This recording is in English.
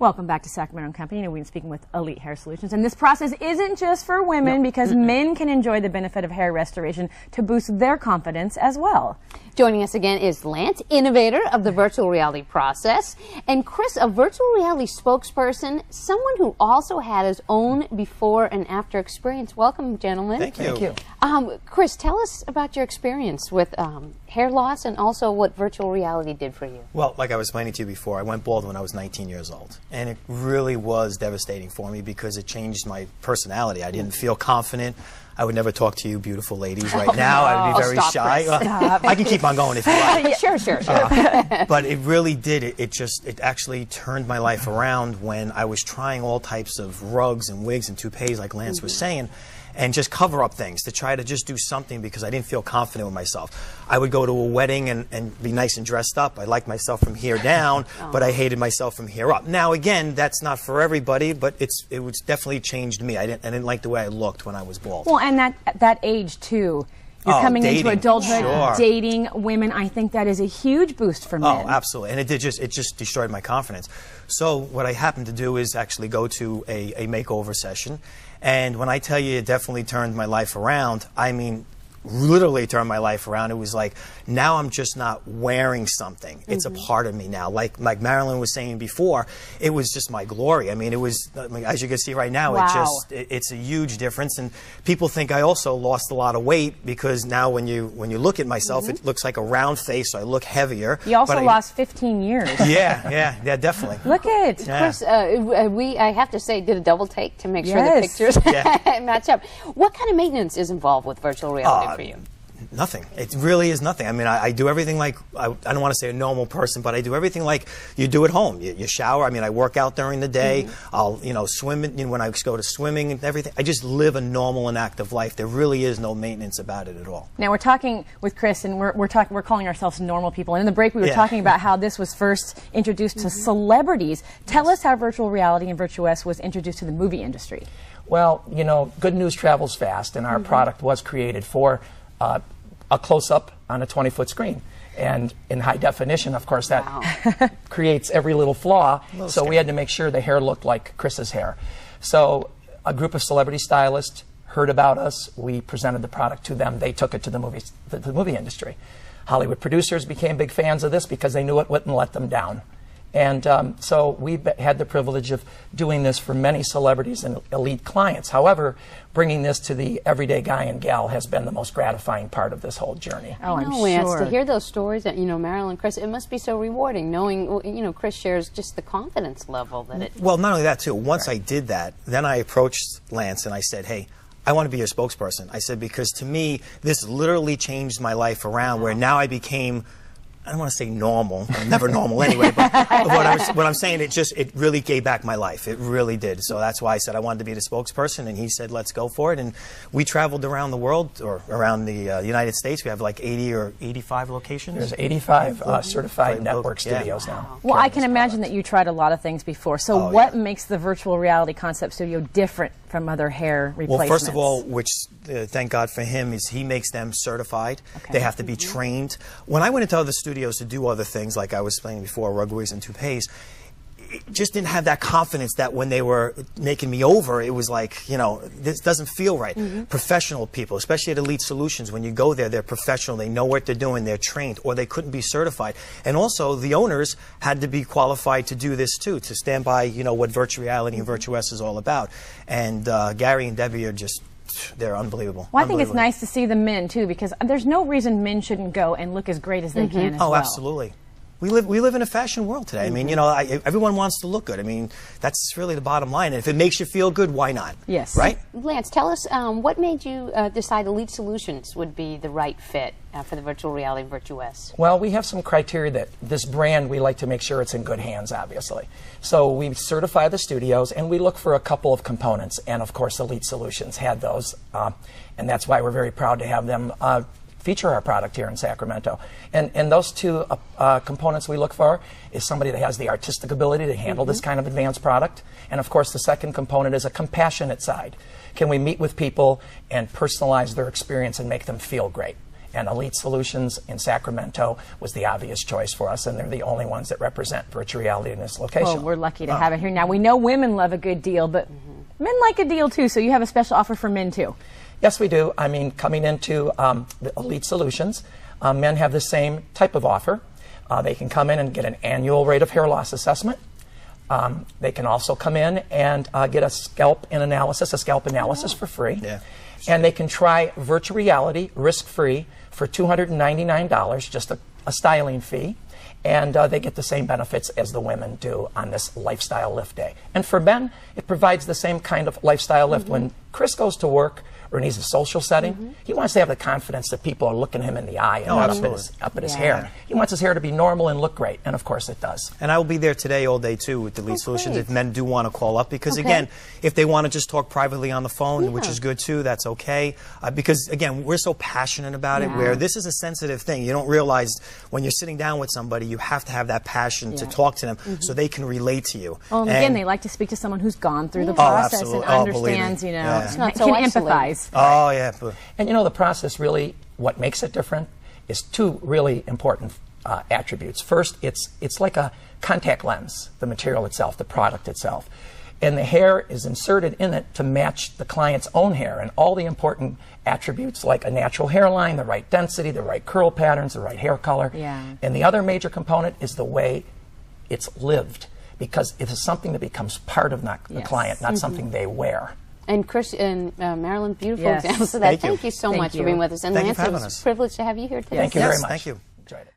Welcome back to Sacramento and Company, and we've been speaking with Elite Hair Solutions. And this process isn't just for women, because men can enjoy the benefit of hair restoration to boost their confidence as well. Joining us again is Lance, innovator of the virtual reality process, and Chris, a virtual reality spokesperson, someone who also had his own before and after experience. Welcome, gentlemen. Thank you. Thank you. Chris, tell us about your experience with hair loss and also what virtual reality did for you. Well, like I was explaining to you before, I went bald when I was 19 years old. And it really was devastating for me because it changed my personality. I didn't feel confident. I would never talk to you beautiful ladies right now. I would be very shy. I can keep on going if you like. Sure. But it really did. It actually turned my life around when I was trying all types of rugs and wigs and toupees, like Lance was saying, and just cover up things to try to just do something because I didn't feel confident with myself. I would go to a wedding and be nice and dressed up. I liked myself from here down, but I hated myself from here up. Now, again, that's not for everybody, but it was definitely changed me. I didn't like the way I looked when I was bald. Well, and that age, too. You're coming into adulthood, dating women. I think that is a huge boost for men. Oh, absolutely. And it just destroyed my confidence. So what I happened to do is actually go to a makeover session. And when I tell you it definitely turned my life around, I mean, literally turned my life around. It was like, now I'm just not wearing something. It's a part of me now. Like Marilyn was saying before, it was just my glory. I mean, it was, as you can see right now, it's a huge difference. And people think I also lost a lot of weight because now when you look at myself, it looks like a round face, so I look heavier. You also lost 15 years. Yeah, definitely. Look at it. Yeah. Chris, I have to say, did a double take to make sure the pictures match up. What kind of maintenance is involved with virtual reality for you? Nothing. It really is nothing. I mean, I do everything like, I don't want to say a normal person, but I do everything like you do at home. You shower. I mean, I work out during the day. I'll, swim when I go to swimming and everything. I just live a normal and active life. There really is no maintenance about it at all. Now, we're talking with Chris, and we're calling ourselves normal people. And in the break, we were talking about how this was first introduced to celebrities. Tell us how virtual reality and Virtuess was introduced to the movie industry. Well, good news travels fast, and our product was created for a close-up on a 20-foot screen. And in high definition, of course, that creates every little flaw. So we had to make sure the hair looked like Chris's hair. So a group of celebrity stylists heard about us. We presented the product to them. They took it to the movie industry. Hollywood producers became big fans of this because they knew it wouldn't let them down. And so we had the privilege of doing this for many celebrities and elite clients. However, bringing this to the everyday guy and gal has been the most gratifying part of this whole journey. Oh, I'm sure. Lance, to hear those stories that, Marilyn, Chris, it must be so rewarding knowing, Chris shares just the confidence level that it... Well, not only that, too. Once I did that, then I approached Lance and I said, hey, I want to be your spokesperson. I said, because to me, this literally changed my life around where now I became... I don't want to say normal. I'm never normal anyway, but what I'm saying, it really gave back my life. It really did. So that's why I said I wanted to be the spokesperson, and he said, let's go for it. And we traveled around the world, or around the United States. We have like 80 or 85 locations. There's 85 certified network studios now. Well, I can imagine that you tried a lot of things before. So what makes the virtual reality concept studio different from other hair replacements? Well, first of all, which thank God for him, is he makes them certified. They have to be trained. When I went into other studios to do other things, like I was explaining before, rug wigs and toupees, it just didn't have that confidence that when they were making me over, it was like, this doesn't feel right. Professional people, especially at Elite Solutions, when you go there, they're professional, they know what they're doing, they're trained, or they couldn't be certified. And also, the owners had to be qualified to do this too, to stand by, what virtual reality and Virtuess is all about. And Gary and Debbie are just... they're unbelievable. Well, I think it's nice to see the men, too, because there's no reason men shouldn't go and look as great as they can as well. Oh, absolutely. We live in a fashion world today. I mean, everyone wants to look good. I mean, that's really the bottom line. And if it makes you feel good, why not? Yes. Right? Lance, tell us, what made you decide Elite Solutions would be the right fit for the virtual reality Virtuess? Well, we have some criteria that this brand, we like to make sure it's in good hands, obviously. So we certify the studios, and we look for a couple of components. And, of course, Elite Solutions had those. And that's why we're very proud to have them feature our product here in Sacramento. And those two components we look for is somebody that has the artistic ability to handle this kind of advanced product. And of course, the second component is a compassionate side. Can we meet with people and personalize their experience and make them feel great? And Elite Solutions in Sacramento was the obvious choice for us, and they're the only ones that represent virtual reality in this location. Well, we're lucky to have it here. Now, we know women love a good deal, but men like a deal too, so you have a special offer for men too. Yes, we do. I mean, coming into the Elite Solutions, men have the same type of offer. They can come in and get an annual rate of hair loss assessment. They can also come in and get a scalp analysis for free. Yeah. And they can try virtual reality risk-free for $299, just a styling fee. And they get the same benefits as the women do on this lifestyle lift day. And for men, it provides the same kind of lifestyle lift. When Chris goes to work or needs a social setting, he wants to have the confidence that people are looking him in the eye and not up at his hair. He wants his hair to be normal and look great, and of course it does. And I will be there today all day too with the Elite Solutions if men do want to call up, because again, if they want to just talk privately on the phone, which is good too, that's okay. Because again, we're so passionate about it, where this is a sensitive thing. You don't realize when you're sitting down with somebody, you have to have that passion to talk to them so they can relate to you. Well, and again, they like to speak to someone who's gone through the process and understands, you know, not so can empathize. Oh, yeah. And you know, the process really, what makes it different is two really important attributes. First, it's like a contact lens, the material itself, the product itself. And the hair is inserted in it to match the client's own hair, and all the important attributes like a natural hairline, the right density, the right curl patterns, the right hair color. And the other major component is the way it's lived, because it is something that becomes part of the client, not something they wear. And Chris and Marilyn, beautiful Yes. examples of that. Thank you. Thank you so much for being with us. And Thank you Lance, for it having was us. a privilege to have you here today. Thank you very Yes, much. thank you. Enjoyed it.